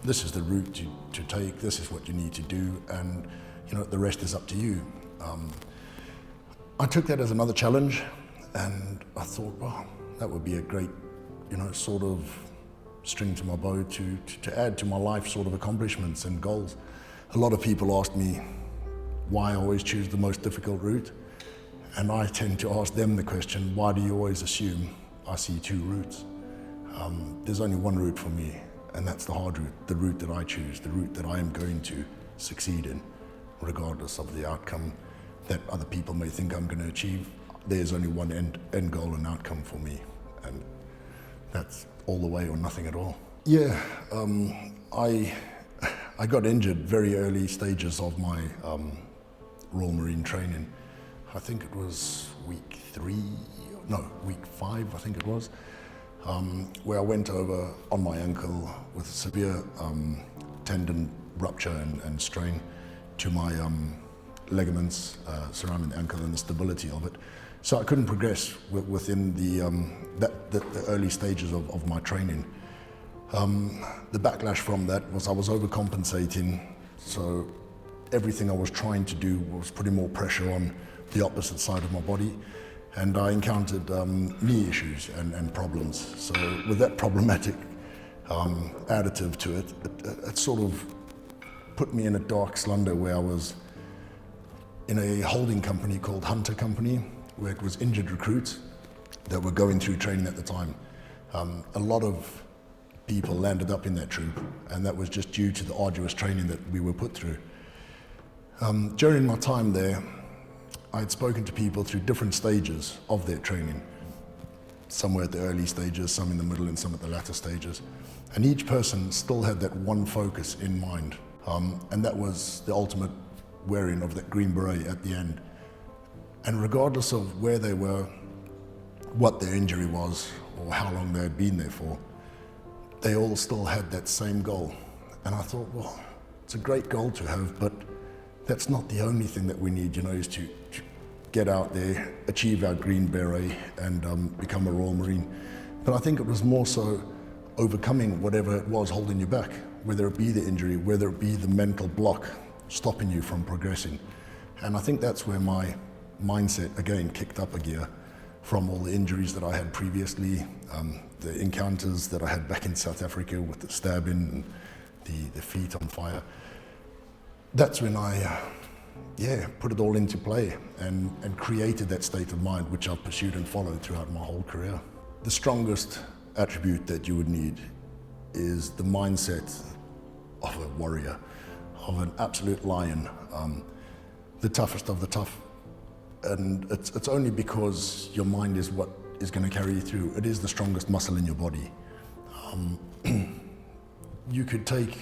this is the route to take, this is what you need to do, and the rest is up to you. I took that as another challenge, and I thought, wow, that would be a great, sort of string to my bow to add to my life sort of accomplishments and goals. A lot of people ask me why I always choose the most difficult route, and I tend to ask them the question, why do you always assume I see two routes? There's only one route for me, and that's the hard route, the route that I choose, the route that I am going to succeed in, regardless of the outcome that other people may think I'm going to achieve. There's only one end goal and outcome for me, and that's all the way or nothing at all. Yeah, I got injured very early stages of my Royal Marine training. I think it was week 5, I think it was, where I went over on my ankle with severe tendon rupture and strain to my ligaments surrounding the ankle and the stability of it. So I couldn't progress within the early stages of my training. The backlash from that was I was overcompensating, so everything I was trying to do was putting more pressure on the opposite side of my body, and I encountered knee issues and problems. So with that problematic additive to it, it sort of put me in a dark slumber where I was in a holding company called Hunter Company, where it was injured recruits that were going through training at the time. A lot of people landed up in that troop, and that was just due to the arduous training that we were put through. During my time there, I had spoken to people through different stages of their training. Some were at the early stages, some in the middle, and some at the latter stages. And each person still had that one focus in mind, and that was the ultimate wearing of that green beret at the end. And regardless of where they were, what their injury was, or how long they had been there for, they all still had that same goal. And I thought, well, it's a great goal to have, but that's not the only thing that we need, is to get out there, achieve our green beret, and become a Royal Marine. But I think it was more so overcoming whatever it was holding you back, whether it be the injury, whether it be the mental block stopping you from progressing. And I think that's where my mindset again kicked up a gear from all the injuries that I had previously, the encounters that I had back in South Africa with the stabbing and the feet on fire. That's when I put it all into play and created that state of mind which I've pursued and followed throughout my whole career. The strongest attribute that you would need is the mindset of a warrior, of an absolute lion, the toughest of the tough. And it's only because your mind is what is going to carry you through. It is the strongest muscle in your body. You could take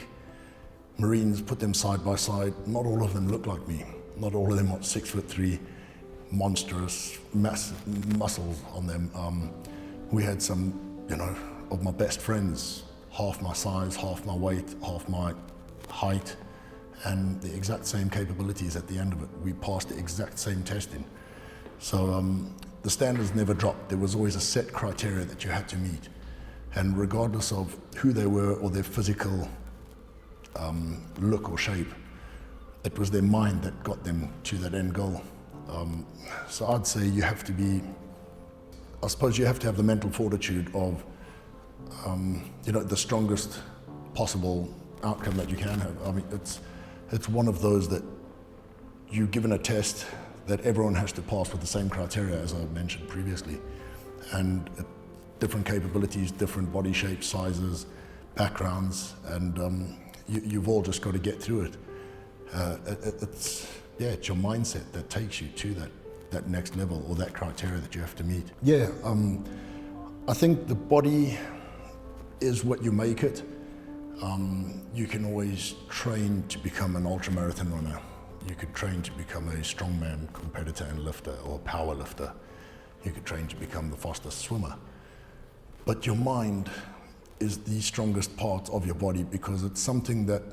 Marines, put them side by side. Not all of them look like me. Not all of them are 6'3", monstrous, massive muscles on them. We had some, of my best friends, half my size, half my weight, half my height, and the exact same capabilities at the end of it. We passed the exact same testing. So the standards never dropped. There was always a set criteria that you had to meet. And regardless of who they were or their physical look or shape, it was their mind that got them to that end goal. So I'd say you have to have the mental fortitude of, the strongest possible outcome that you can have. I mean, it's one of those that you're given a test that everyone has to pass with the same criteria as I mentioned previously. And different capabilities, different body shapes, sizes, backgrounds, and you've all just got to get through it. It's your mindset that takes you to that next level or that criteria that you have to meet. I think the body is what you make it. You can always train to become an ultramarathon runner. You could train to become a strongman competitor and lifter or power lifter. You could train to become the fastest swimmer. But your mind is the strongest part of your body because it's something that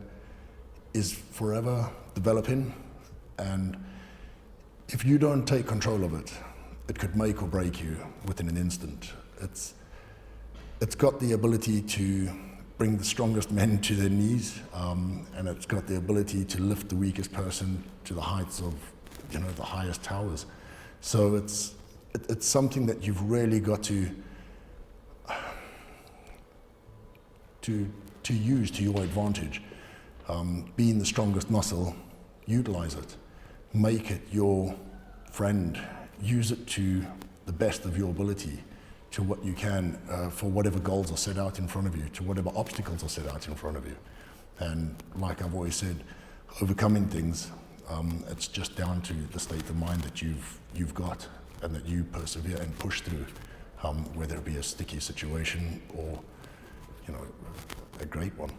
is forever developing, and if you don't take control of it, it could make or break you within an instant. It's got the ability to bring the strongest men to their knees, and it's got the ability to lift the weakest person to the heights of, the highest towers. So it's something that you've really got to use to your advantage. Being the strongest muscle, utilize it. Make it your friend. Use it to the best of your ability, to what you can, for whatever goals are set out in front of you, to whatever obstacles are set out in front of you. And like I've always said, overcoming things, it's just down to the state of mind that you've got, and that you persevere and push through, whether it be a sticky situation or, a great one.